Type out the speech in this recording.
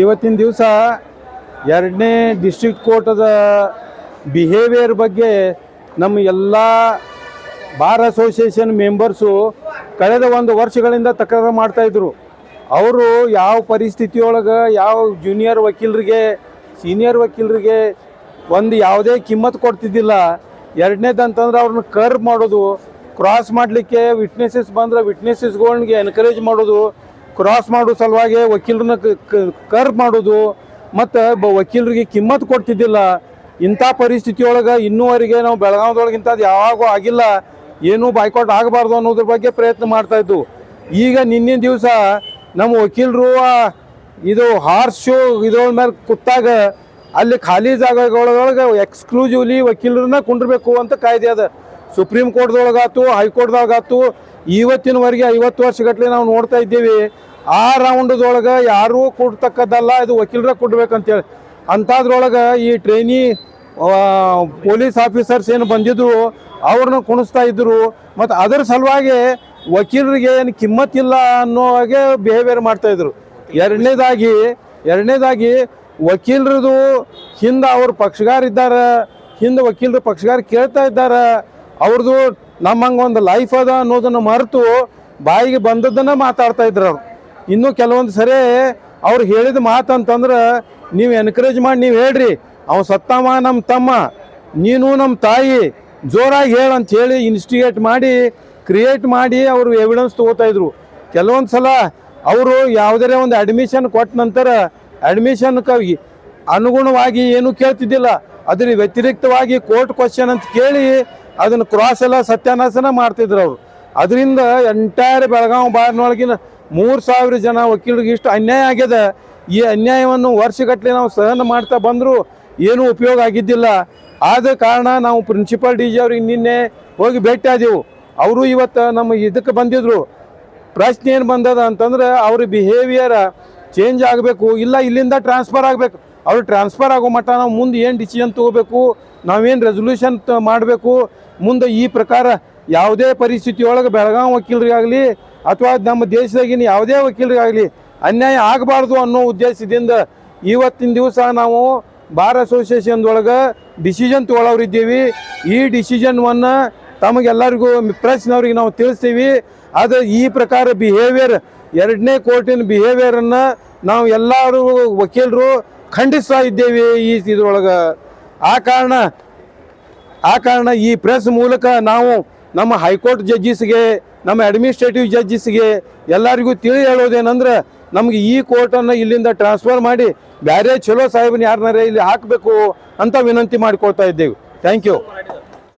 ಇವತ್ತಿನ ದಿವಸ ಎರಡನೇ ಡಿಸ್ಟ್ರಿಕ್ಟ್ ಕೋರ್ಟದ ಬಿಹೇವಿಯರ್ ಬಗ್ಗೆ ನಮ್ಮ ಎಲ್ಲ ಬಾರ್ ಅಸೋಸಿಯೇಷನ್ ಮೆಂಬರ್ಸು ಕಳೆದ ಒಂದು ವರ್ಷಗಳಿಂದ ತಕರಾರು ಮಾಡ್ತಾಯಿದ್ರು. ಅವರು ಯಾವ ಪರಿಸ್ಥಿತಿಯೊಳಗೆ ಯಾವ ಜೂನಿಯರ್ ವಕೀಲರಿಗೆ ಸೀನಿಯರ್ ವಕೀಲರಿಗೆ ಒಂದು ಯಾವುದೇ ಕಿಮ್ಮತ್ತು ಕೊಡ್ತಿದ್ದಿಲ್ಲ. ಎರಡನೇದಂತಂದ್ರೆ ಅವ್ರನ್ನ ಕರ್ವ್ ಮಾಡೋದು, ಕ್ರಾಸ್ ಮಾಡಲಿಕ್ಕೆ ವಿಟ್ನೆಸಸ್ ಬಂದ್ರೆ ವಿಟ್ನೆಸಸ್ಗಳಿಗೆ ಎನ್ಕರೇಜ್ ಮಾಡೋದು, ಕ್ರಾಸ್ ಮಾಡೋ ಸಲುವಾಗಿ ವಕೀಲರನ್ನ ಕರ್ವ್ ಮಾಡೋದು, ಮತ್ತು ವಕೀಲರಿಗೆ ಕಿಮ್ಮತ್ತು ಕೊಡ್ತಿದ್ದಿಲ್ಲ. ಇಂಥ ಪರಿಸ್ಥಿತಿಯೊಳಗೆ ಇನ್ನೂವರೆಗೆ ನಾವು ಬೆಳಗಾವದೊಳಗಿಂತ ಅದು ಯಾವಾಗೂ ಆಗಿಲ್ಲ, ಏನೂ ಬಾಯ್ಕಾಟ್ ಆಗಬಾರ್ದು ಅನ್ನೋದ್ರ ಬಗ್ಗೆ ಪ್ರಯತ್ನ ಮಾಡ್ತಾಯಿದ್ದು. ಈಗ ನಿನ್ನಿನ ದಿವಸ ನಮ್ಮ ವಕೀಲರು ಇದು ಹಾರ್ಸ್ ಶೋ ಇದ್ರೊಳ ಮೇಲೆ ಕೂತಾಗ ಅಲ್ಲಿ ಖಾಲಿ ಜಾಗಗಳೊಳಗೆ ಎಕ್ಸ್ಕ್ಲೂಸಿವ್ಲಿ ವಕೀಲರನ್ನ ಕುಂಡಿರ್ಬೇಕು ಅಂತ ಕಾಯ್ದೆ ಅದ. ಸುಪ್ರೀಂ ಕೋರ್ಟ್ದೊಳಗಾತು ಹೈಕೋರ್ಟ್ದಾಗಾತು ಇವತ್ತಿನವರೆಗೆ 50 ವರ್ಷಗಟ್ಟಲೆ ನಾವು ನೋಡ್ತಾ ಇದ್ದೀವಿ. ಆ ರೌಂಡ್ದೊಳಗೆ ಯಾರೂ ಕೊಡ್ತಕ್ಕದ್ದಲ್ಲ, ಇದು ವಕೀಲರ ಕೊಡ್ಬೇಕಂತೇಳಿ. ಅಂಥದ್ರೊಳಗೆ ಈ ಟ್ರೈನಿ ಪೊಲೀಸ್ ಆಫೀಸರ್ಸ್ ಏನು ಬಂದಿದ್ರು ಅವ್ರನ್ನ ಕುಣಿಸ್ತಾ ಇದ್ದರು. ಮತ್ತು ಅದರ ಸಲುವಾಗಿ ವಕೀಲರಿಗೆ ಏನು ಕಿಮ್ಮತ್ತಿಲ್ಲ ಅನ್ನೋ ಹಾಗೆ ಬಿಹೇವಿಯರ್ ಮಾಡ್ತಾಯಿದ್ರು. ಎರಡನೇದಾಗಿ ವಕೀಲರದು ಹಿಂದೆ ಅವ್ರ ಪಕ್ಷಗಾರ ಇದ್ದಾರೆ, ಹಿಂದೆ ವಕೀಲರು ಪಕ್ಷಗಾರ ಕೇಳ್ತಾ ಇದ್ದಾರೆ. ಅವ್ರದ್ದು ನಮ್ಮಂಗೆ ಒಂದು ಲೈಫ್ ಅದ ಅನ್ನೋದನ್ನು ಮರೆತು ಬಾಯಿಗೆ ಬಂದದ್ದನ್ನು ಮಾತಾಡ್ತಾ ಇದ್ರು ಅವ್ರು. ಇನ್ನೂ ಕೆಲವೊಂದು ಸರಿ ಅವ್ರು ಹೇಳಿದ ಮಾತಂತಂದ್ರೆ ನೀವು ಎನ್ಕರೇಜ್ ಮಾಡಿ ನೀವು ಹೇಳ್ರಿ, ಅವ್ನು ಸತ್ತಮ್ಮ ನಮ್ಮ ತಮ್ಮ, ನೀನು ನಮ್ಮ ತಾಯಿ, ಜೋರಾಗಿ ಹೇಳಂತ ಹೇಳಿ ಇನ್ಸ್ಟಿಗೇಟ್ ಮಾಡಿ ಕ್ರಿಯೇಟ್ ಮಾಡಿ ಅವರು ಎವಿಡೆನ್ಸ್ ತೊಗೋತಾಯಿದ್ರು. ಕೆಲವೊಂದು ಸಲ ಅವರು ಯಾವುದೇ ಒಂದು ಅಡ್ಮಿಷನ್ ಕೊಟ್ಟ ನಂತರ ಅಡ್ಮಿಷನ್ಗೆ ಅನುಗುಣವಾಗಿ ಏನೂ ಕೇಳ್ತಿದ್ದಿಲ್ಲ, ಅದ್ರ ವ್ಯತಿರಿಕ್ತವಾಗಿ ಕೋರ್ಟ್ ಕ್ವಶನ್ ಅಂತ ಕೇಳಿ ಅದನ್ನು ಕ್ರಾಸ್ ಎಲ್ಲ ಸತ್ಯಾನಾಶನ ಮಾಡ್ತಿದ್ರು ಅವರು. ಅದರಿಂದ ಎಂಟೈರ್ ಬೆಳಗಾವಿ ಬಾರ್ನೊಳಗಿನ 3000 ಜನ ವಕೀಲರಿಗೆ ಇಷ್ಟು ಅನ್ಯಾಯ ಆಗ್ಯದ. ಈ ಅನ್ಯಾಯವನ್ನು ವರ್ಷಗಟ್ಟಲೆ ನಾವು ಸಹನ ಮಾಡ್ತಾ ಬಂದರೂ ಏನೂ ಉಪಯೋಗ ಆಗಿದ್ದಿಲ್ಲ. ಆದ ಕಾರಣ ನಾವು ಪ್ರಿನ್ಸಿಪಲ್ ಡಿ ಜಿ ಅವ್ರಿಗೆ ನಿನ್ನೆ ಹೋಗಿ ಭೇಟಿ ಆದೆವು. ಅವರು ಇವತ್ತು ನಮ್ಮ ಇದಕ್ಕೆ ಬಂದಿದ್ರು. ಪ್ರಶ್ನೆ ಏನು ಬಂದದ ಅಂತಂದ್ರೆ ಅವ್ರ ಬಿಹೇವಿಯರ್ ಚೇಂಜ್ ಆಗಬೇಕು, ಇಲ್ಲ ಇಲ್ಲಿಂದ ಟ್ರಾನ್ಸ್ಫರ್ ಆಗಬೇಕು. ಅವ್ರು ಟ್ರಾನ್ಸ್ಫರ್ ಆಗೋ ಮಟ್ಟ ನಾವು ಮುಂದೆ ಏನು ಡಿಸಿಷನ್ ತೊಗೋಬೇಕು, ನಾವೇನು ರೆಸೊಲ್ಯೂಷನ್ ಮಾಡಬೇಕು, ಮುಂದೆ ಈ ಪ್ರಕಾರ ಯಾವುದೇ ಪರಿಸ್ಥಿತಿಯೊಳಗೆ ಬೆಳಗಾವಿ ವಕೀಲರಿಗಾಗಲಿ ಅಥವಾ ನಮ್ಮ ದೇಶದಾಗಿನ ಯಾವುದೇ ವಕೀಲರಿಗಾಗಲಿ ಅನ್ಯಾಯ ಆಗಬಾರ್ದು ಅನ್ನೋ ಉದ್ದೇಶದಿಂದ ಇವತ್ತಿನ ದಿವಸ ನಾವು ಬಾರ್ ಅಸೋಸಿಯೇಷನ್ದೊಳಗೆ ಡಿಸಿಷನ್ ತೊಗೊಳೋರಿದ್ದೀವಿ. ಈ ಡಿಸಿಷನ್ವನ್ನು ತಮಗೆಲ್ಲರಿಗೂ ಪ್ರೆಸ್ನವ್ರಿಗೆ ನಾವು ತಿಳಿಸ್ತೀವಿ. ಅದು ಈ ಪ್ರಕಾರ ಬಿಹೇವಿಯರ್ ಎರಡನೇ ಕೋರ್ಟಿನ ಬಿಹೇವಿಯರನ್ನು ನಾವು ಎಲ್ಲರೂ ವಕೀಲರು ಖಂಡಿಸ್ತಾ ಇದ್ದೇವೆ ಈ ಇದ್ರೊಳಗೆ. ಆ ಕಾರಣ ಈ ಪ್ರೆಸ್ ಮೂಲಕ ನಾವು ನಮ್ಮ ಹೈಕೋರ್ಟ್ ಜಡ್ಜಿಸ್ಗೆ, ನಮ್ಮ ಅಡ್ಮಿನಿಸ್ಟ್ರೇಟಿವ್ ಜಡ್ಜಿಸ್ಗೆ ಎಲ್ಲರಿಗೂ ತಿಳಿ ಹೇಳೋದೇನೆಂದ್ರೆ ನಮಗೆ ಈ ಕೋರ್ಟನ್ನು ಇಲ್ಲಿಂದ ಟ್ರಾನ್ಸ್ಫರ್ ಮಾಡಿ ಬೇರೆ ಚಲೋ ಸಾಹೇಬನ ಯಾರನ್ನಾರೇ ಇಲ್ಲಿ ಹಾಕಬೇಕು ಅಂತ ವಿನಂತಿ ಮಾಡಿಕೊಳ್ತಾ ಇದ್ದೇವೆ. Thank you.